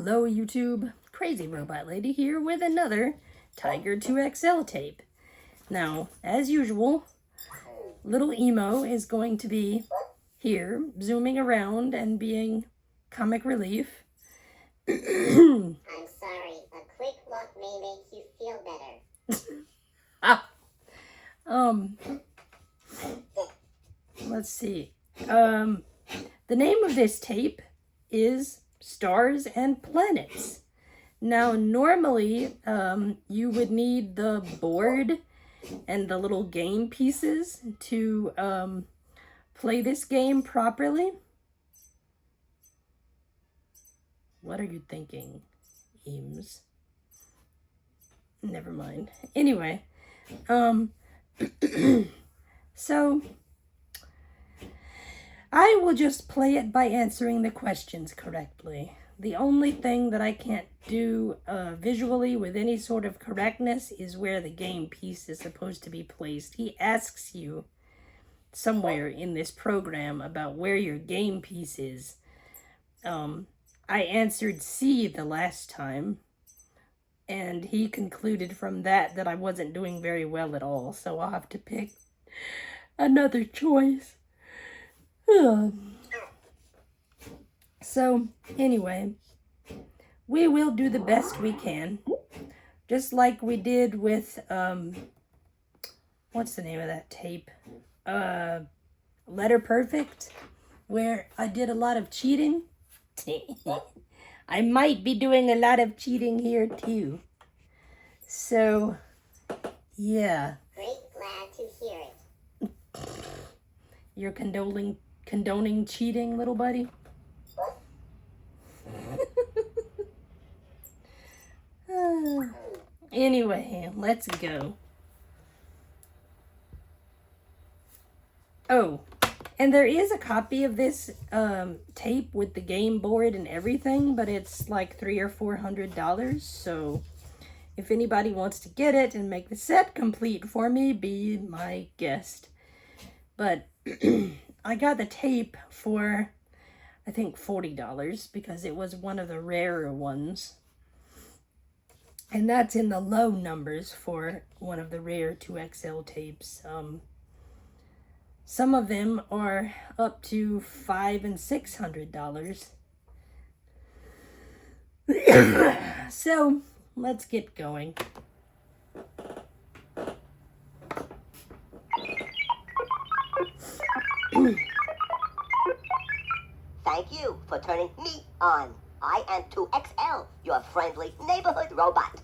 Hello YouTube, Crazy Robot Lady here with another Tiger 2XL tape. Now, as usual, little Emo is going to be here, zooming around and being comic relief. I'm sorry, a quick look may make you feel better. Let's see. The name of this tape is Stars and Planets. Now, normally, you would need the board and the little game pieces to play this game properly. What are you thinking, Eames? Never mind. Anyway, so I will just play it by answering the questions correctly. The only thing that I can't do visually with any sort of correctness is where the game piece is supposed to be placed. He asks you somewhere in this program about where your game piece is. I answered C the last time, and he concluded from that I wasn't doing very well at all, so I'll have to pick another choice. So, anyway, we will do the best we can, just like we did with, what's the name of that tape? Letter Perfect, where I did a lot of cheating. I might be doing a lot of cheating here, too. So, yeah. Great, glad to hear it. You're condoning cheating, little buddy? Anyway, let's go. Oh, and there is a copy of this tape with the game board and everything, but it's like $300 or $400. So if anybody wants to get it and make the set complete for me, be my guest. But I got the tape for, I think, $40 because it was one of the rarer ones. And that's in the low numbers for one of the rare 2XL tapes. Some of them are up to $500 and $600. So, let's get going. Thank you for turning me on. I am 2XL, your friendly neighborhood robot.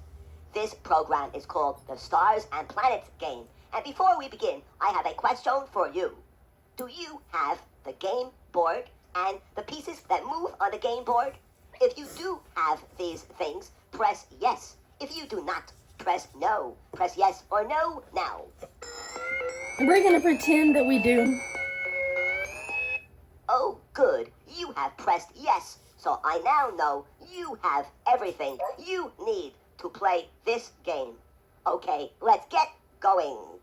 This program is called the Stars and Planets game. And before we begin, I have a question for you. Do you have the game board and the pieces that move on the game board? If you do have these things, press yes. If you do not, press no. Press yes or no now. We're going to pretend that we do. Oh, good. You have pressed yes. So I now know you have everything you need to play this game. Okay, let's get going.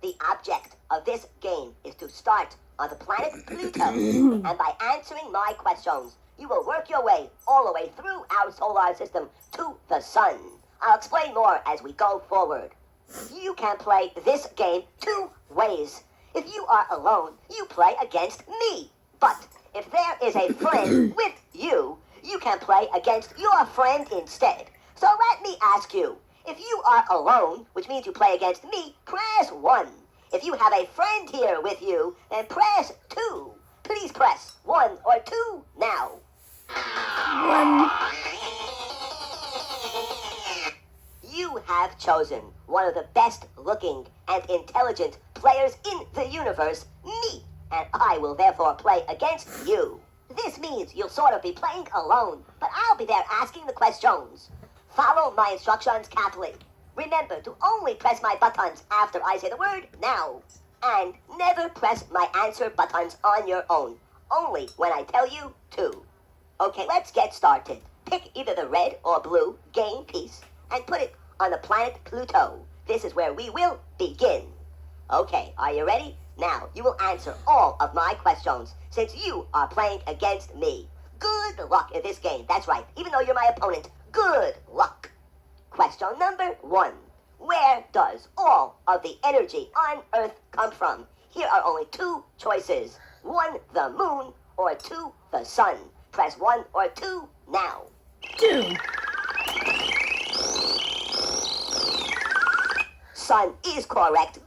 The object of this game is to start on the planet Pluto. And by answering my questions, you will work your way all the way through our solar system to the sun. I'll explain more as we go forward. You can play this game two ways. If you are alone, you play against me. But if there is a friend with you, you can play against your friend instead. So let me ask you, if you are alone, which means you play against me, press 1. If you have a friend here with you, then press 2. Please press 1 or 2 now. 1. You have chosen one of the best looking and intelligent players in the universe, me. And I will therefore play against you. This means you'll sort of be playing alone, but I'll be there asking the questions. Follow my instructions carefully. Remember to only press my buttons after I say the word now. And never press my answer buttons on your own. Only when I tell you to. Okay, let's get started. Pick either the red or blue game piece and put it on the planet Pluto. This is where we will begin. Okay, are you ready? Now, you will answer all of my questions since you are playing against me. good luck in this game. That's right. Even though you're my opponent, good luck. Question number 1. Where does all of the energy on Earth come from? Here are only 2 choices. 1, the moon, or 2, the sun. Press 1 or 2 now. 2. Sun is correct.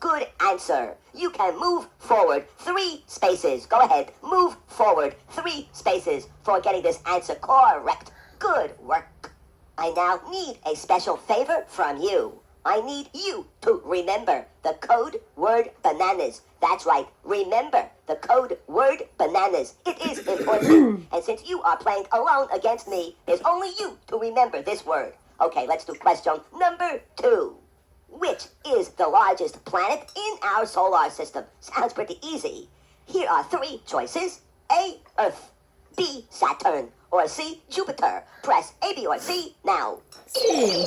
Good answer. You can move forward 3 spaces. Go ahead, move forward 3 spaces for getting this answer correct. Good work. I now need a special favor from you. I need you to remember the code word bananas. That's right, remember the code word bananas. It is important. And since you are playing alone against me, there's only you to remember this word. Okay, let's do question number 2. Which is the largest planet in our solar system? Sounds pretty easy. Here are 3 choices. A, Earth. B, Saturn. Or C, Jupiter. Press A, B, or C now. C.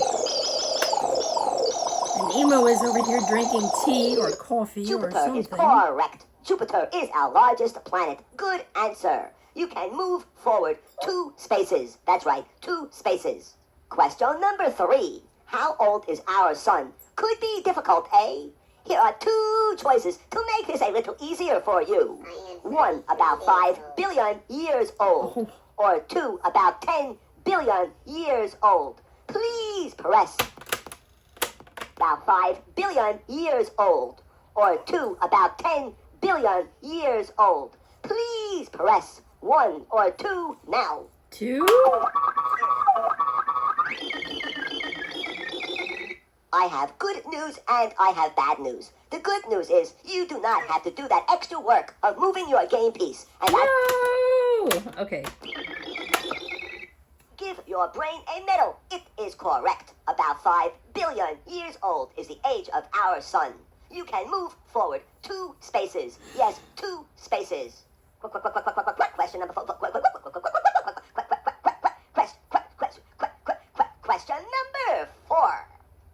And Emo is over here drinking tea or coffee or Jupiter is something. correct. Jupiter is our largest planet. Good answer. You can move forward 2 spaces. That's right, 2 spaces. Question number 3. How old is our sun? Could be difficult, eh? Here are 2 choices to make this a little easier for you. 1, about 5 billion years old. Or 2, about 10 billion years old. Please press about 5 billion years old. Or 2, about 10 billion years old. Please press 1 or 2 now. 2. I have good news and I have bad news. The good news is you do not have to do that extra work of moving your game piece. And No! Okay. give your brain a medal. It is correct. About 5 billion years old is the age of our sun. You can move forward 2 spaces. Yes, 2 spaces. Question number 4. Question number 4.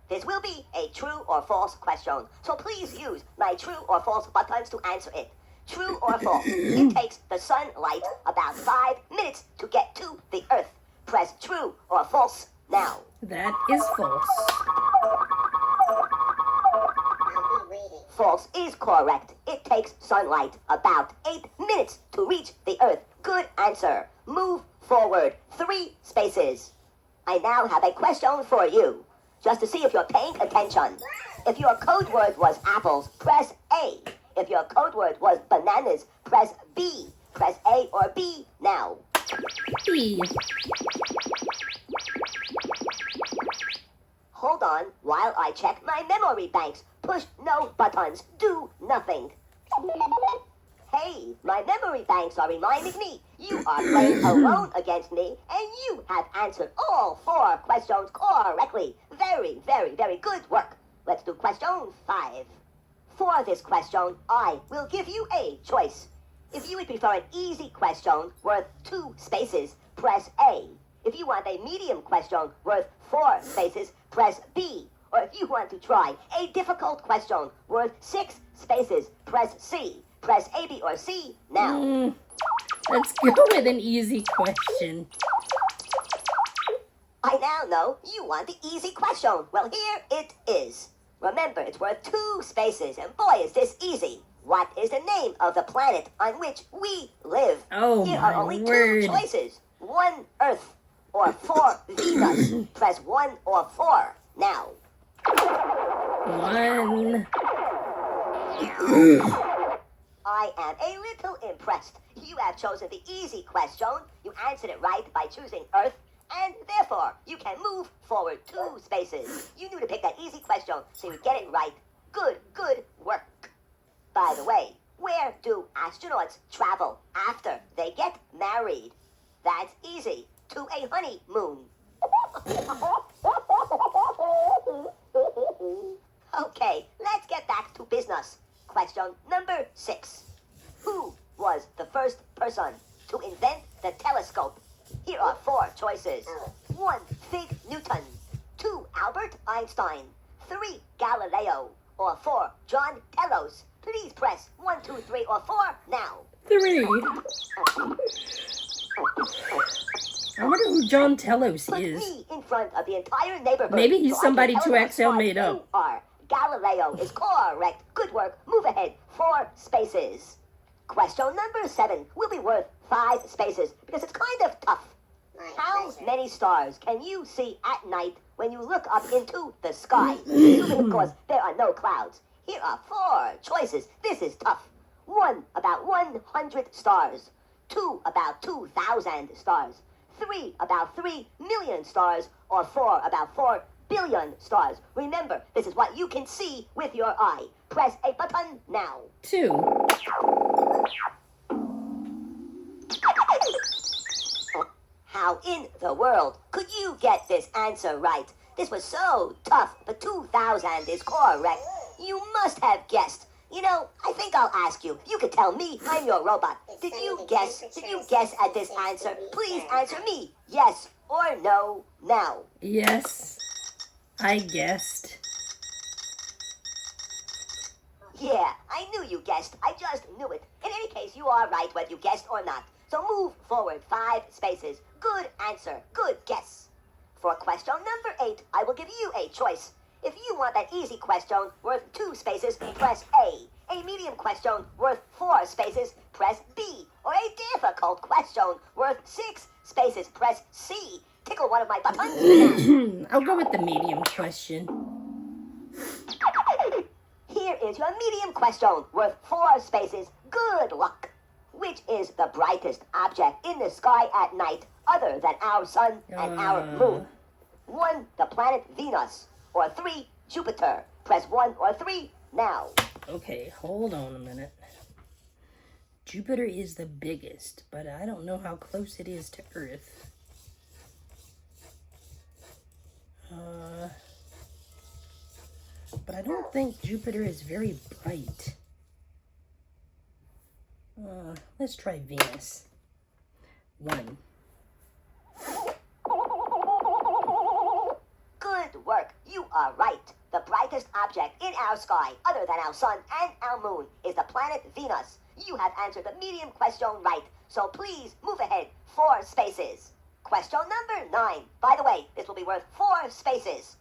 This will be a true or false question, so please use my true or false buttons to answer it. True or false? It takes the sunlight about 5 minutes to get to the Earth. Press true or false now. That is false. I'll be waiting. False is correct. It takes sunlight about 8 minutes to reach the Earth. Good answer. Move forward 3 spaces. I now have a question for you, just to see if you're paying attention. If your code word was apples, press A. If your code word was bananas, press B. Press A or B now. B. Hold on while I check my memory banks. Push no buttons. Do nothing. Hey, my memory banks are reminding me you are playing alone against me, and you have answered all 4 questions correctly. Very, very, very good work. Let's do question 5. For this question, I will give you a choice. If you would prefer an easy question worth 2 spaces, press A. If you want a medium question worth 4 spaces, press B. Or if you want to try a difficult question worth 6 spaces, press C. Press A, B, or C now. Let's go with an easy question. I now know you want the easy question. Well, here it is. Remember, it's worth 2 spaces, and boy, is this easy. What is the name of the planet on which we live? Oh, Here are my only word. 2 choices. 1, Earth, or 4, Venus. Press 1 or 4 now. 1. I am a little impressed. You have chosen the easy question. You answered it right by choosing Earth, and therefore you can move forward 2 spaces. You knew to pick that easy question, so you get it right. Good work. By the way, where do astronauts travel after they get married? That's easy. To a honeymoon. Okay, let's get back to business. Question number 6. Who was the first person to invent the telescope? Here are 4 choices. 1, Fig Newton. 2, Albert Einstein. 3, Galileo. Or 4, John Telos. Please press 1, 2, 3, or 4 now. 3. I wonder who John Telos Put is. me in front of the entire neighborhood. Maybe he's so I can somebody tell you what 2XL stars made you up. are. Galileo is correct. Good work. Move ahead. 4 spaces. Question number 7 will be worth 5 spaces because it's kind of tough. My How pleasure. many stars can you see at night when you look up into the sky? Assuming, of course, there are no clouds. Here are 4 choices. This is tough. 1, about 100 stars. 2, about 2,000 stars. 3, about 3 million stars. Or 4, about 4 billion stars. Remember, this is what you can see with your eye. Press a button now. 2. How in the world could you get this answer right? This was so tough, but 2,000 is correct. You must have guessed. You know, I think I'll ask you. You could tell me I'm your robot. Did you guess? Did you guess at this answer? Please answer me. Yes or no now. Yes, I guessed. Yeah, I knew you guessed. I just knew it. In any case, you are right whether you guessed or not. So move forward 5 spaces. Good answer. Good guess. For question number 8, I will give you a choice. If you want that easy question worth 2 spaces, press A. A medium question worth 4 spaces, press B. Or a difficult question worth 6 spaces, press C. Tickle one of my buttons. I'll go with the medium question. Here is your medium question worth 4 spaces. Good luck. Which is the brightest object in the sky at night other than our sun and our moon? 1, the planet Venus. Or 3, Jupiter. Press 1 or 3 now. Okay, hold on a minute. Jupiter is the biggest, but I don't know how close it is to Earth. But I don't think Jupiter is very bright. Let's try Venus. 1. Good work. You are right. The brightest object in our sky, other than our sun and our moon, is the planet Venus. You have answered the medium question right, so please move ahead 4 spaces. Question number 9. By the way, this will be worth 4 spaces.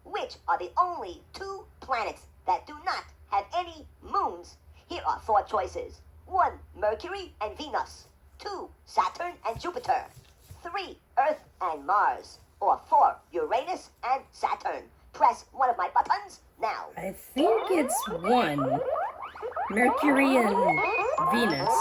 Which are the only 2 planets that do not have any moons? Here are 4 choices. 1, Mercury and Venus. 2, Saturn and Jupiter. 3, Earth and Mars. Or 4, Uranus and Saturn. Press one of my buttons now. I think it's 1. Mercury and Venus.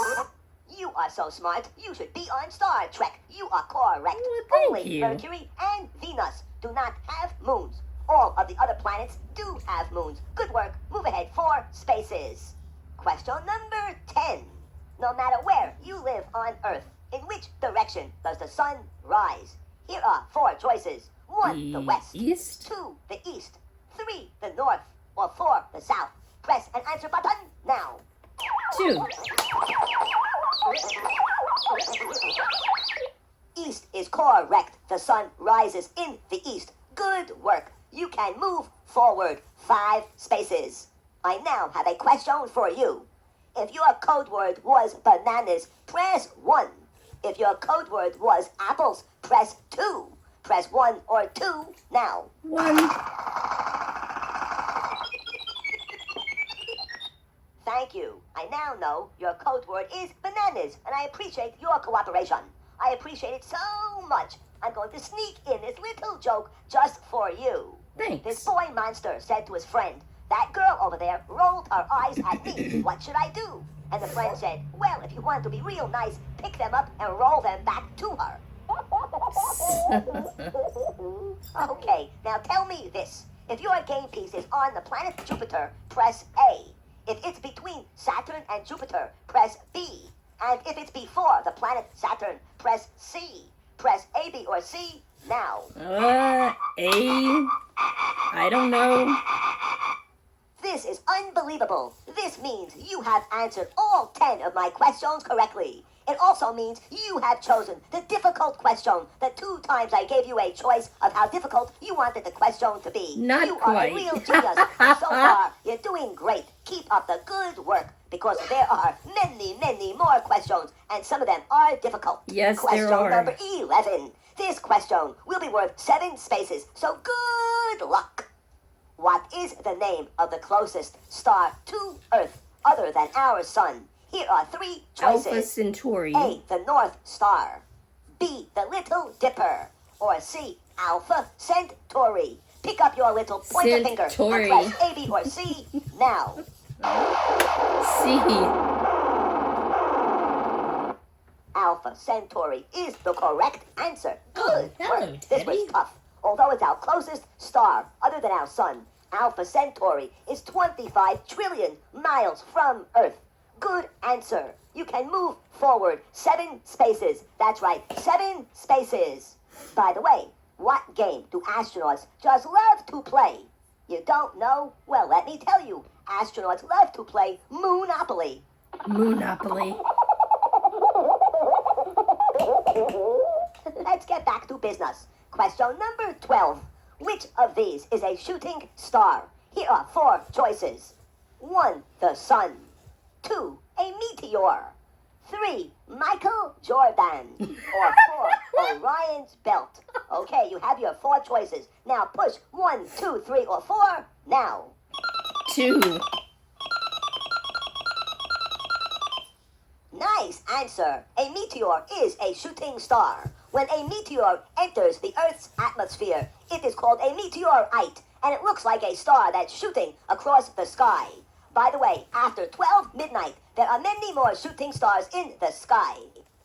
You are so smart, you should be on Star Trek. You are correct. Well, thank Only you. Mercury and Venus do not have moons. All of the other planets do have moons. Good work. Move ahead 4 spaces. Question number 10. No matter where you live on Earth, in which direction does the sun rise? Here are 4 choices. 1, the west. East? 2, the east. 3, the north. Or 4, the south. Press an answer button now. 2. East is correct. The sun rises in the east. Good work. You can move forward 5 spaces. I now have a question for you. If your code word was bananas, press 1. If your code word was apples, press 2. Press 1 or 2 now. 1. Thank you. I now know your code word is bananas, and I appreciate your cooperation. I appreciate it so much. I'm going to sneak in this little joke just for you. Thanks. This boy monster said to his friend, "That girl over there rolled her eyes at me. What should I do?" And the friend said, "Well, if you want to be real nice, pick them up and roll them back to her." Okay, now tell me this. If your game piece is on the planet Jupiter, press A. If it's between Saturn and Jupiter, press B. And if it's before the planet Saturn, press C. Press A, B, or C now. A. I don't know. This is unbelievable. This means you have answered all 10 of my questions correctly. It also means you have chosen the difficult question. The 2 times I gave you a choice of how difficult you wanted the question to be. Not you quite. are a real genius. And so far, you're doing great. Keep up the good work because there are many, many more questions, and some of them are difficult. Yes, question there are. number 11. This question will be worth 7 spaces, so good luck. What is the name of the closest star to Earth other than our sun? Here are 3 choices. Alpha Centauri. A, the North Star. B, the Little Dipper. Or C, Alpha Centauri. Pick up your little pointer finger and Centauri. press A, B, or C now. C. Alpha Centauri is the correct answer. Good hello, work. This was Teddy. tough. Although it's our closest star, other than our sun, Alpha Centauri is 25 trillion miles from Earth. Good answer. You can move forward 7 spaces. That's right, 7 spaces. By the way, what game do astronauts just love to play? You don't know? Well, let me tell you. Astronauts love to play Moonopoly. Moonopoly. Let's get back to business. Question number 12. Which of these is a shooting star? Here are 4 choices. 1, the sun. 2, a meteor. 3, Michael Jordan. Or 4, Orion's belt. Okay, you have your 4 choices. Now push 1, 2, 3, or 4 now. 2. Nice answer. A meteor is a shooting star. When a meteor enters the Earth's atmosphere, it is called a meteorite, and it looks like a star that's shooting across the sky. By the way, after 12 midnight, there are many more shooting stars in the sky.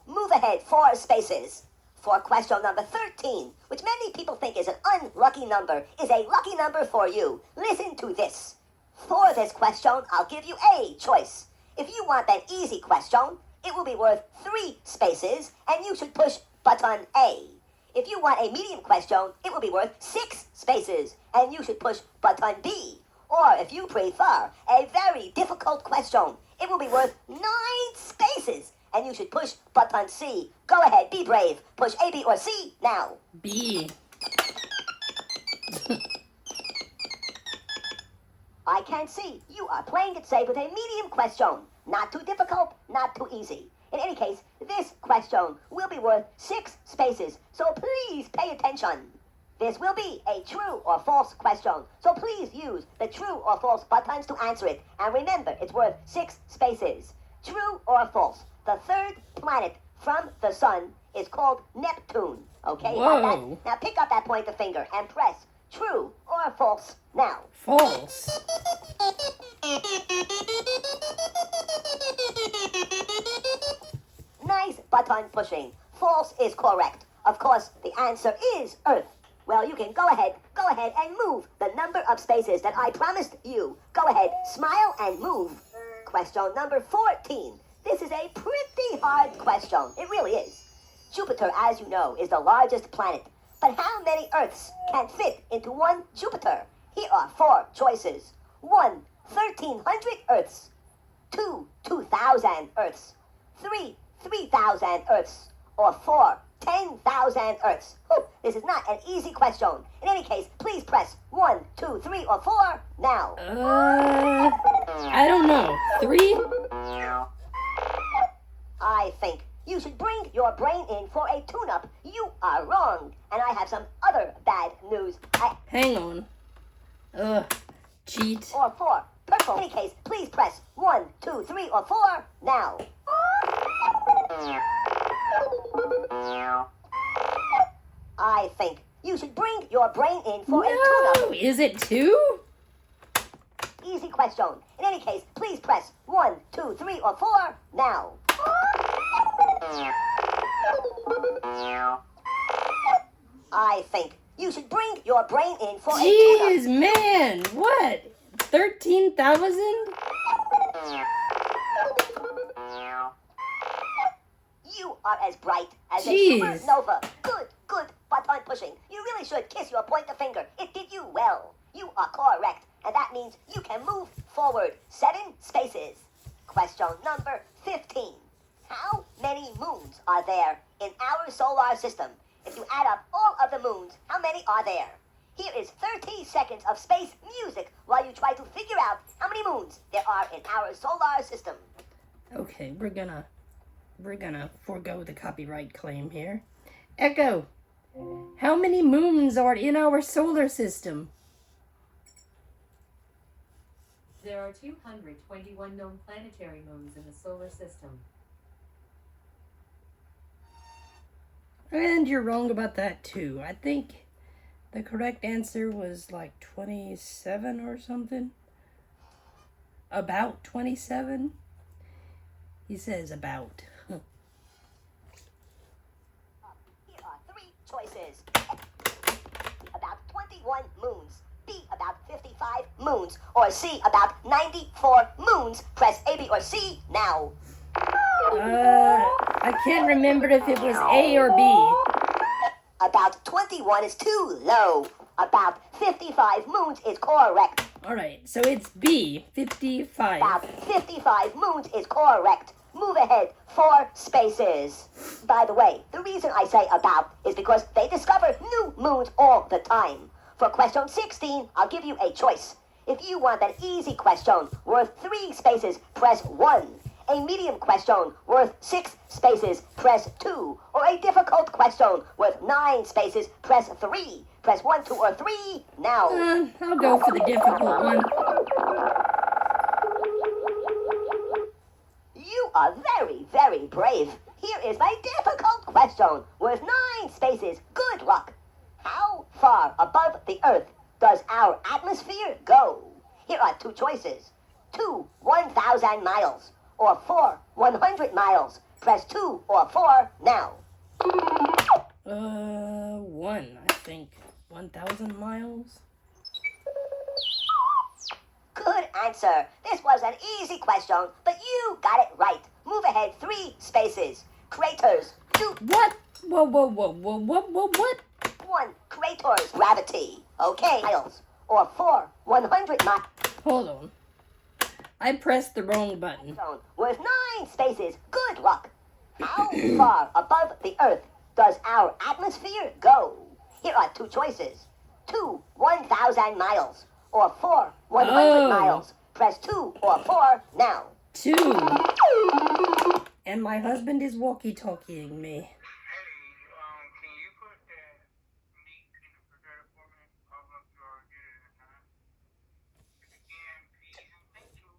Move ahead 4 spaces. For question number 13, which many people think is an unlucky number, is a lucky number for you. Listen to this. For this question, I'll give you a choice. If you want an easy question, it will be worth 3 spaces, and you should push button A. If you want a medium question, it will be worth 6 spaces, and you should push button B. Or if you prefer a very difficult question, it will be worth 9 spaces, and you should push button C. Go ahead, be brave. Push A, B, or C now. B. I can see you are playing it safe with a medium question. Not too difficult, not too easy. In any case, this question will be worth 6 spaces, so please pay attention. This will be a true or false question, so please use the true or false buttons to answer it. And remember, it's worth 6 spaces. True or false, the 3rd planet from the sun is called Neptune. Okay? Whoa. Got that? Now pick up that pointer finger and press true or false now. False. Nice button pushing. False is correct. Of course, the answer is Earth. Well, you can go ahead and move the number of spaces that I promised you. Go ahead, smile and move. Question number 14. This is a pretty hard question. It really is. Jupiter, as you know, is the largest planet. But how many Earths can fit into one Jupiter? Here are 4 choices. 1, 1,300 Earths. 2, 2,000 Earths. 3, 3,000 Earths. Or 4, 10,000 Earths. This is not an easy question. In any case, please press 1, 2, 3, or 4 now. I don't know. 3? I think you should bring your brain in for a tune-up. You are wrong. And I have some other bad news. Hang on. Cheat. Or 4. Purple. In any case, please press 1, 2, 3, or 4 now. I think you should bring your brain in for a tune-up. No! Is it 2? Easy question. In any case, please press 1, 2, 3, or 4 now. I think you should bring your brain in for a tune-up. Jeez, man. What? 13,000? You are as bright as Jeez. a supernova. Good button pushing. You really should kiss your pointer finger. It did you well. You are correct, and that means you can move forward 7 spaces. Question number 15. How many moons are there in our solar system? If you add up all of the moons, how many are there? Here is 30 seconds of space music while you try to figure out how many moons there are in our solar system. Okay, we're gonna forego the copyright claim here. Echo, how many moons are in our solar system? There are 221 known planetary moons in the solar system. And you're wrong about that too. I think the correct answer was like 27 or something. About 27. He says about. Here are 3 choices. About 21 moons. B, about 55 moons. Or C, about 94 moons. Press A, B, or C now. I can't remember if it was A or B. About 21 is too low. About 55 moons is correct. Alright, so it's B, 55. About 55 moons is correct. Move ahead 4 spaces. By the way, the reason I say about is because they discover new moons all the time. For question 16, I'll give you a choice. If you want an easy question worth 3 spaces, press 1. A medium question worth 6 spaces, press 2. Or a difficult question worth 9 spaces, press 3. Press 1, 2, or 3 now. I'll go for the difficult one. You are very, very brave. Here is my difficult question worth 9 spaces. Good luck. How far above the Earth does our atmosphere go? Here are 2 choices. 2, 1,000 miles. Or 4, 100 miles. Press 2 or 4 now. 1, I think. 1,000 miles? Good answer. This was an easy question, but you got it right. Move ahead 3 spaces. Craters. 2. What? Whoa, what? 1. Craters. Gravity. Okay. Miles. Or 4, 100 miles. Hold on. I pressed the wrong button. Worth 9 spaces. Good luck. How far above the Earth does our atmosphere go? Here are 2 choices. 2, 1,000 miles. Or 4, 100 miles. Press 2 or 4 now. 2. And my husband is walkie-talkieing me. Can you put that meat in the refrigerator for me? I'll look to get it in time. If you can, please. Thank you.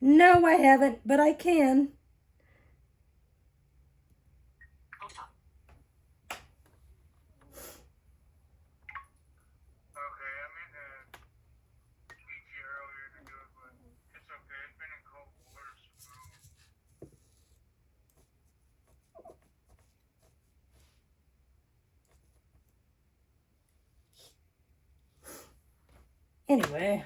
No, I haven't, but I can. Okay, I meant to meet you earlier to do it, but it's okay. It's been in cold water, so. Anyway.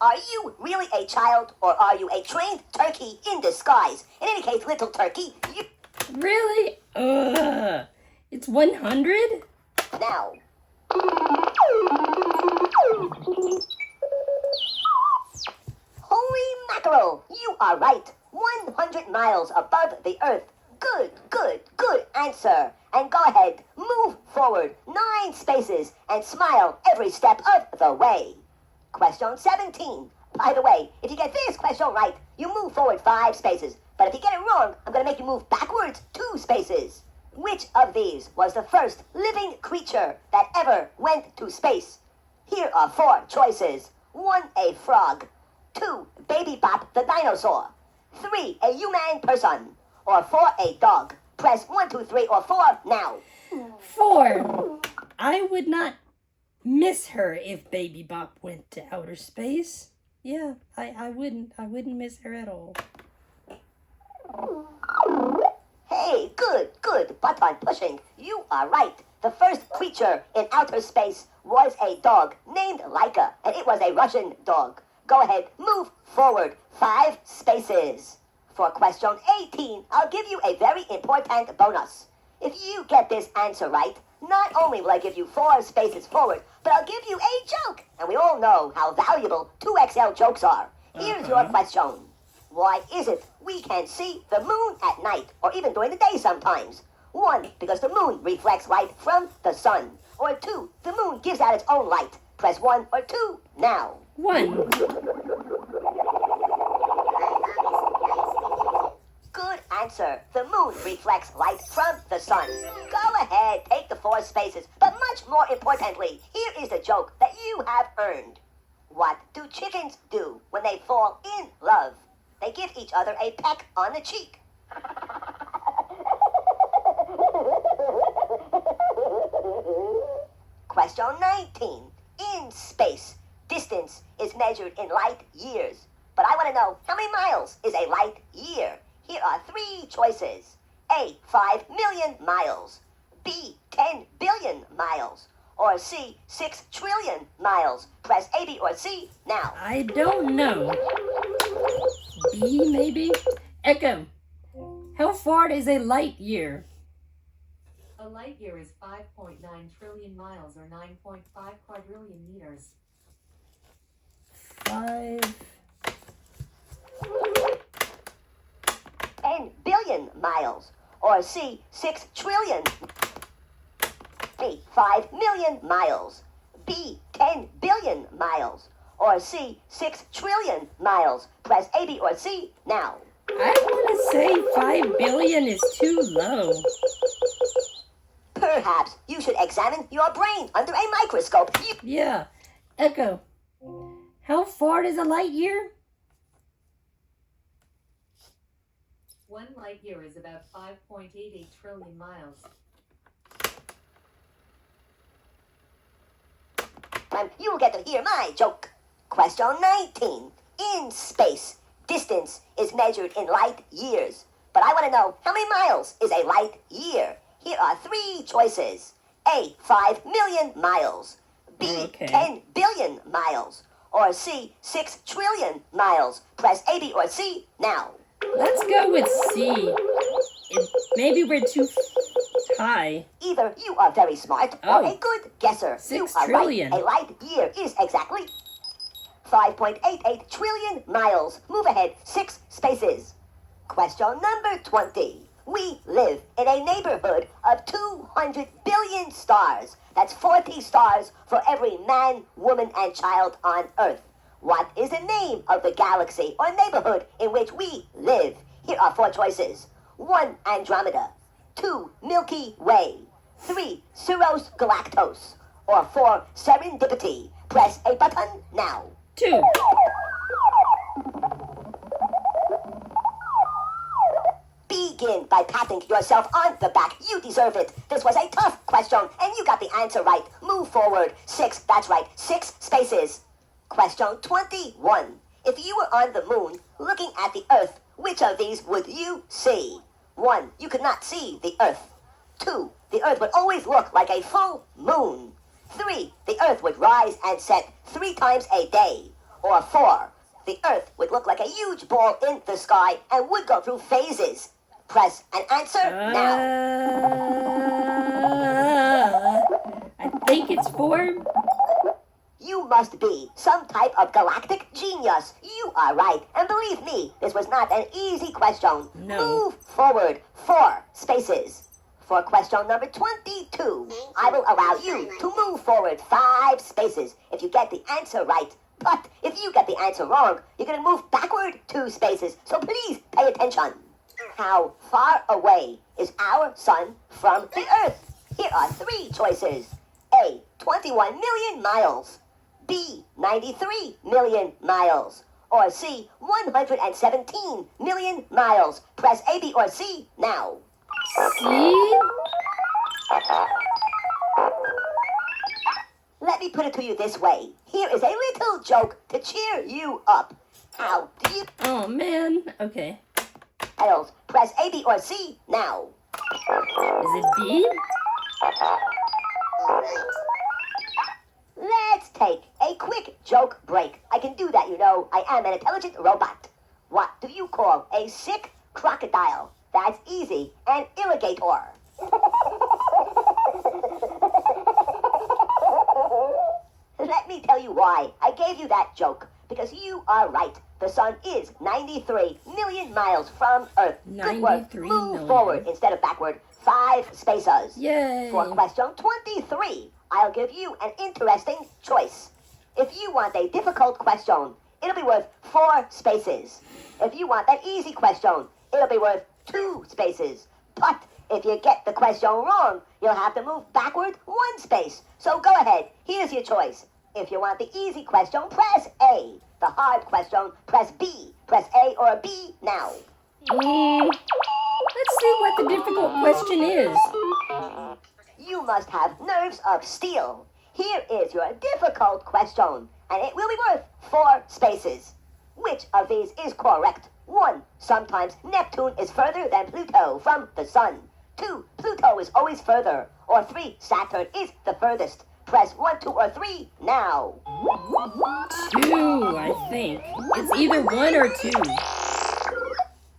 Are you really a child or are you a trained turkey in disguise? In any case, little turkey, you Really? Ugh. It's 100? now. Holy mackerel, you are right. 100 miles above the Earth. Good answer. And go ahead, move forward 9 spaces and smile every step of the way. Question 17. By the way, if you get this question right, you move forward 5 spaces. But if you get it wrong, I'm going to make you move backwards 2 spaces. Which of these was the first living creature that ever went to space? Here are 4 choices. 1, a frog. 2, Baby Bop the dinosaur. 3, a human person. Or 4, a dog. Press 1, 2, 3, or 4 now. 4. I would not miss her if Baby Bop went to outer space. Yeah, I wouldn't. I wouldn't miss her at all. Hey, good button pushing. You are right. The first creature in outer space was a dog named Laika, and it was a Russian dog. Go ahead, move forward 5 spaces. For question 18, I'll give you a very important bonus. If you get this answer right, Not only will I give you 4 spaces forward, but I'll give you a joke. And we all know how valuable 2XL jokes are. Here's your question. Why is it we can see the moon at night, or even during the day sometimes? 1, because the moon reflects light from the sun. Or 2, the moon gives out its own light. Press 1 or 2 now. 1. Good answer. The moon reflects light from the sun. Go ahead, take the 4 spaces. But much more importantly, here is the joke that you have earned. What do chickens do when they fall in love? They give each other a peck on the cheek. Question 19. In space, distance is measured in light years. But I want to know, how many miles is a light year? Here are 3 choices. A, 5 million miles. B, 10 billion miles. Or C, 6 trillion miles. Press A, B, or C now. I don't know. B, maybe? Echo, how far is a light year? A light year is 5.9 trillion miles or 9.5 quadrillion meters. 5. 10 billion miles. Or C, 6 trillion. B, 5 million miles. B, 10 billion miles. Or C, 6 trillion miles. Press A, B, or C now. I want to say 5 billion is too low. Perhaps you should examine your brain under a microscope. Yeah. Echo, how far is a light year? 1 light year is about 5.88 trillion miles. You will get to hear my joke. Question 19. In space, distance is measured in light years. But I want to know, how many miles is a light year? Here are 3 choices. A, 5 million miles. B, Okay. 10 billion miles. Or C, 6 trillion miles. Press A, B, or C now. Let's go with C. Maybe we're too high. Either you are very smart or Oh. a good guesser. 6 you are trillion. right. A light year is exactly 5.88 trillion miles. Move ahead 6 spaces. Question number 20. We live in a neighborhood of 200 billion stars. That's 40 stars for every man, woman, and child on Earth. What is the name of the galaxy or neighborhood in which we live? Here are 4 choices. 1, Andromeda. 2, Milky Way. 3, Cirrus Galactos. Or 4, Serendipity. Press a button now. 2. Begin by patting yourself on the back. You deserve it. This was a tough question, and you got the answer right. Move forward. 6, that's right, 6 spaces. Question 21. If you were on the moon looking at the Earth, which of these would you see? 1, you could not see the Earth. 2, the Earth would always look like a full moon. 3, the Earth would rise and set 3 times a day. Or 4, the Earth would look like a huge ball in the sky and would go through phases. Press an answer now. I think it's 4. You must be some type of galactic genius. You are right. And believe me, this was not an easy question. No. Move forward 4 spaces. For question number 22, I will allow you to move forward 5 spaces if you get the answer right. But if you get the answer wrong, you're going to move backward 2 spaces. So please pay attention. How far away is our sun from the Earth? Here are 3 choices. A, 21 million miles. B, 93 million miles. Or C, 117 million miles. Press A, B, or C now. C? Let me put it to you this way. Here is a little joke to cheer you up. How do you Oh, man. Okay. titles? Press A, B, or C now. Is it B? Let's take a quick joke break. I can do that, you know. I am an intelligent robot. What do you call a sick crocodile? That's easy. An alligator. tell you why I gave you that joke. Because you are right. The sun is 93 million miles from Earth. Good work. 93 Move million. forward instead of backward 5 spaces. Yay! For question 23, I'll give you an interesting choice. If you want a difficult question, it'll be worth 4 spaces. If you want an easy question, it'll be worth 2 spaces. But if you get the question wrong, you'll have to move backward 1 space. So go ahead. Here's your choice. If you want the easy question, press A. The hard question, press B. Press A or B now. Let's see what the difficult question is. You must have nerves of steel. Here is your difficult question, and it will be worth 4 spaces. Which of these is correct? 1. Sometimes Neptune is further than Pluto from the sun. 2. Pluto is always further. Or 3. Saturn is the furthest. Press 1, 2, or 3 now. 2, I think. It's either 1 or 2.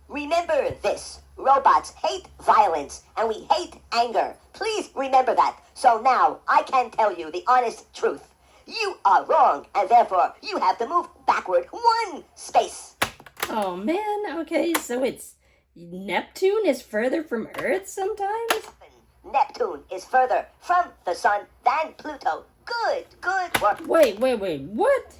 Remember this. Robots hate violence, and we hate anger. Please remember that. So now I can tell you the honest truth. You are wrong, and therefore you have to move backward 1 space. Oh man, okay, so it's Neptune is further from Earth sometimes? Neptune is further from the sun than Pluto. Good work. Wait, what?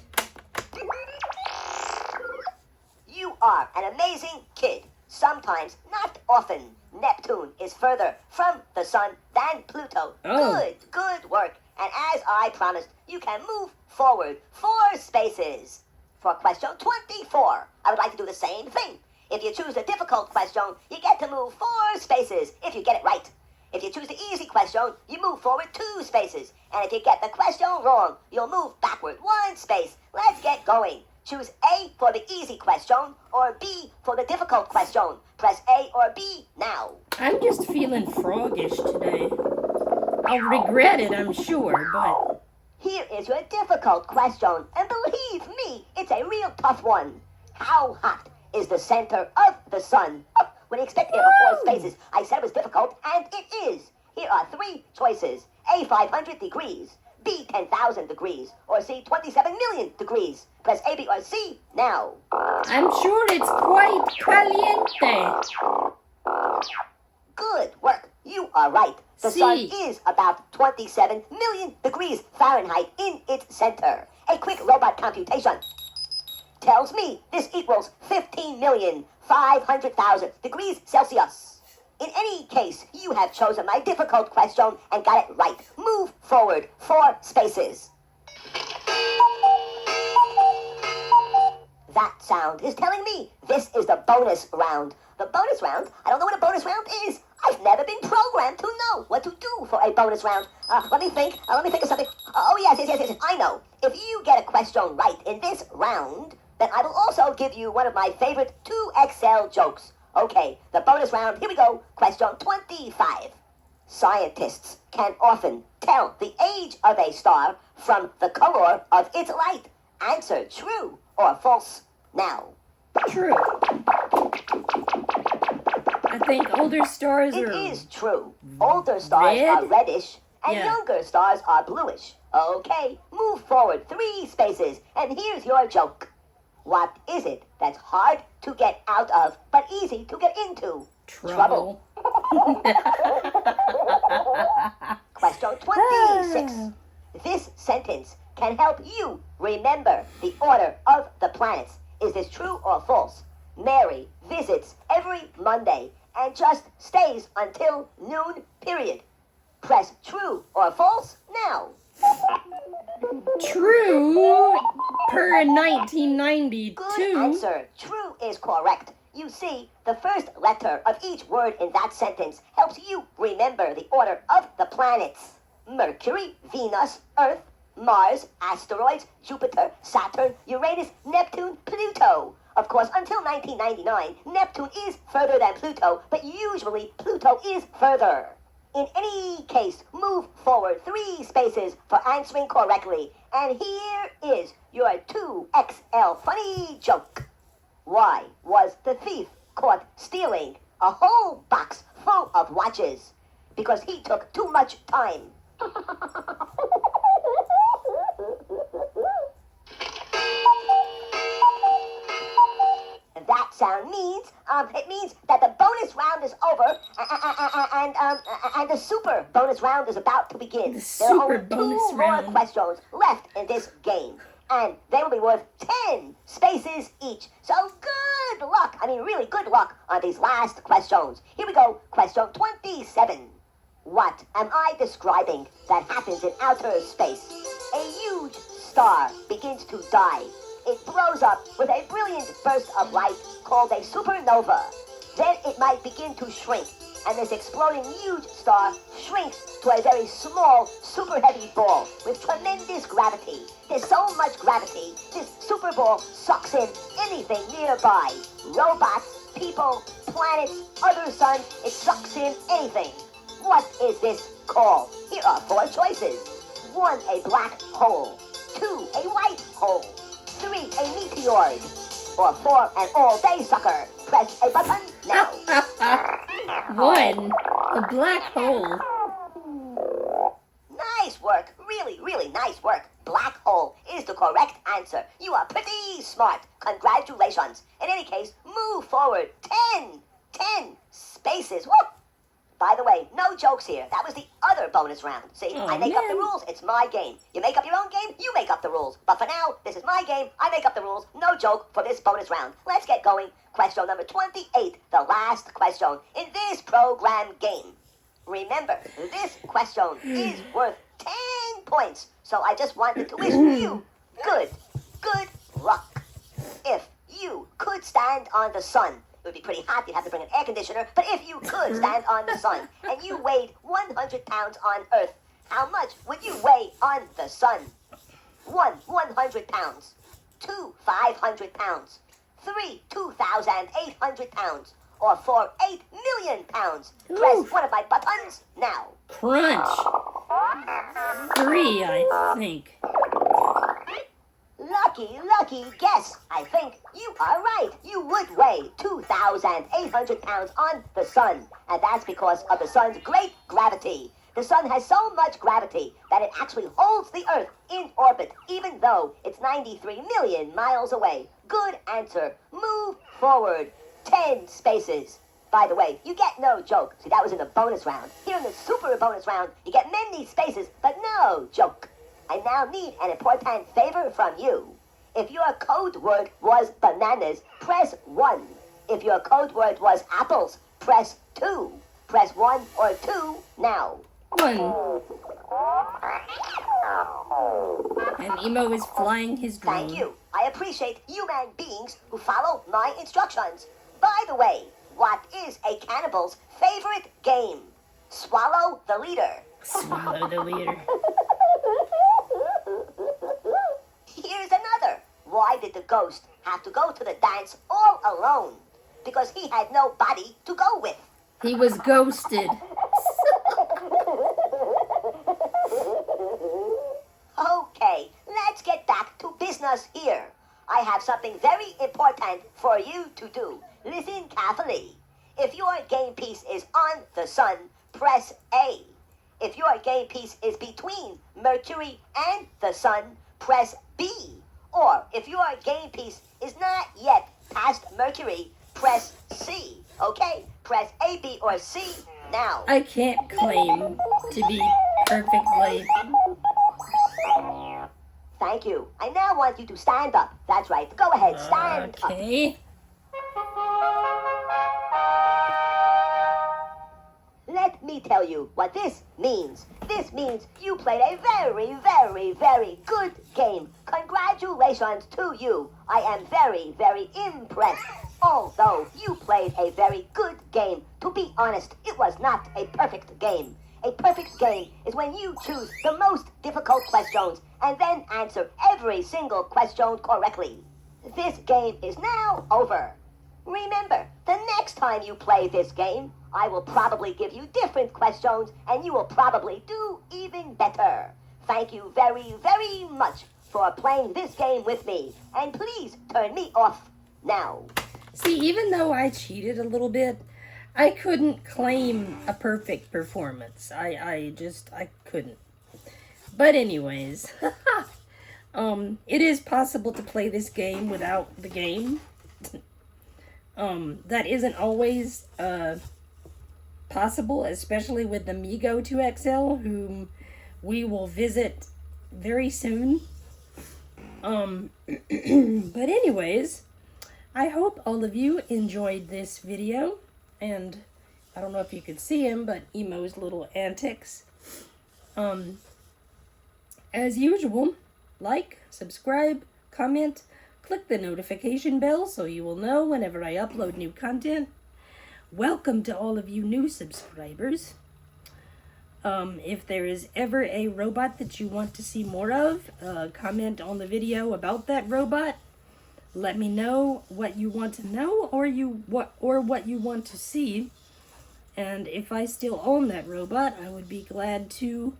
You are an amazing kid. Sometimes, not often, Neptune is further from the sun than Pluto. Oh. Good work. And as I promised, you can move forward 4 spaces. For question 24, I would like to do the same thing. If you choose the difficult question, you get to move 4 spaces if you get it right. If you choose the easy question, you move forward 2 spaces. And if you get the question wrong, you'll move backward 1 space. Let's get going. Choose A for the easy question or B for the difficult question. Press A or B now. I'm just feeling froggish today. I'll regret it, I'm sure, but... Here is your difficult question, and believe me, it's a real tough one. How hot is the center of the sun? When you expect it for 4 spaces, I said it was difficult, and it is. Here are 3 choices. A, 500 degrees. B, 10,000 degrees. Or C, 27 million degrees. Press A, B, or C now. I'm sure it's quite caliente. Good work. You are right. The C. sun is about 27 million degrees Fahrenheit in its center. A quick robot computation tells me this equals 15,500,000 degrees Celsius. In any case, you have chosen my difficult question and got it right. Move forward 4 spaces. That sound is telling me this is the bonus round. The bonus round? I don't know what a bonus round is. I've never been programmed to know what to do for a bonus round. Let me think of something. Oh, yes, I know. If you get a question right in this round, then I will also give you one of my favorite 2XL jokes. Okay, the bonus round, here we go. Question 25. Scientists can often tell the age of a star from the color of its light. Answer true or false now. True. I think older stars It are... is true. Older stars Red? are reddish and Yeah. younger stars are bluish. Okay, move forward 3 spaces and here's your joke. What is it that's hard to get out of but easy to get into? Trouble. Question 26. This sentence can help you remember the order of the planets. Is this true or false? Mary visits every Monday and just stays until noon, period. Press true or false now. True. Per 1992. Good answer. True is correct. You see, the first letter of each word in that sentence helps you remember the order of the planets. Mercury, Venus, Earth, Mars, asteroids, Jupiter, Saturn, Uranus, Neptune, Pluto. Of course, until 1999, Neptune is further than Pluto, but usually Pluto is further. In any case, move forward 3 spaces for answering correctly. And here is your 2XL funny joke. Why was the thief caught stealing a whole box full of watches? Because he took too much time. that sound means, it means that the bonus round is over, and the super bonus round is about to begin. The There are super only bonus two more round. questions left in this game, and they will be worth 10 spaces each. So good luck, I mean really good luck on these last questions. Here we go, question 27. What am I describing that happens in outer space? A huge star begins to die. It blows up with a brilliant burst of light called a supernova. Then it might begin to shrink, and this exploding huge star shrinks to a very small, super heavy ball with tremendous gravity. There's so much gravity, this super ball sucks in anything nearby. Robots, people, planets, other sun, it sucks in anything. What is this called? Here are 4 choices. 1, a black hole. 2, a white hole. 3, a meteoroid. Or 4, an all-day sucker. Press a button now. 1. A black hole. Nice work. Really, really nice work. Black hole is the correct answer. You are pretty smart. Congratulations. In any case, move forward 10 spaces. Whoop. By the way, no jokes here. That was the other bonus round. See, Oh, I make up the man. rules. It's my game. You make up your own game, you make up the rules. But for now, this is my game. I make up the rules. No joke for this bonus round. Let's get going. Question number 28, the last question in this program game. Remember, this question is worth 10 points. So I just wanted to wish you good luck. If you could stand on the sun, it would be pretty hot, you'd have to bring an air conditioner, but if you could stand on the sun and you weighed 100 pounds on Earth, how much would you weigh on the sun? 1, 100 pounds. 2, 500 pounds. 3, 2,800 pounds. Or 4, 8 million pounds. Press one of my buttons now. Crunch. 3, I think. Lucky guess. I think you are right. You would weigh 2,800 pounds on the sun. And that's because of the sun's great gravity. The sun has so much gravity that it actually holds the Earth in orbit, even though it's 93 million miles away. Good answer. Move forward 10 spaces. By the way, you get no joke. See, that was in the bonus round. Here in the super bonus round, you get many spaces, but no joke. I now need an important favor from you. If your code word was bananas, press 1. If your code word was apples, press 2. Press 1 or 2 now. 1. And Emo is flying his drone. Thank you. I appreciate human beings who follow my instructions. By the way, what is a cannibal's favorite game? Swallow the leader. Swallow the leader. Here's another. Why did the ghost have to go to the dance all alone? Because he had nobody to go with. He was ghosted. Okay, let's get back to business here. I have something very important for you to do. Listen carefully. If your game piece is on the sun, press A. If your game piece is between Mercury and the sun, press B. Or if your game piece is not yet past Mercury, press C. Okay? Press A, B, or C now. I can't claim to be perfectly... Thank you. I now want you to stand up. That's right. Go ahead, stand up. Okay. Let me tell you what this means. This means you played a very, very, very good game. Congratulations to you. I am very, very impressed. Although you played a very good game, to be honest, it was not a perfect game. A perfect game is when you choose the most difficult questions and then answer every single question correctly. This game is now over. Remember, the next time you play this game, I will probably give you different questions and you will probably do even better. Thank you very, very much for playing this game with me. And please turn me off now. See, even though I cheated a little bit, I couldn't claim a perfect performance. I couldn't. But anyways, it is possible to play this game without the game. That isn't always possible, especially with the Migo 2XL, whom we will visit very soon. But anyways, I hope all of you enjoyed this video, and I don't know if you could see him, but Emo's little antics. As usual, like, subscribe, comment, click the notification bell so you will know whenever I upload new content. Welcome to all of you new subscribers. If there is ever a robot that you want to see more of, comment on the video about that robot. Let me know what you want to know or what you want to see. And if I still own that robot, I would be glad to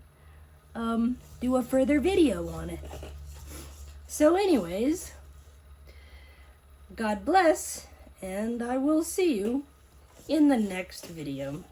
do a further video on it. So anyways, God bless, and I will see you in the next video.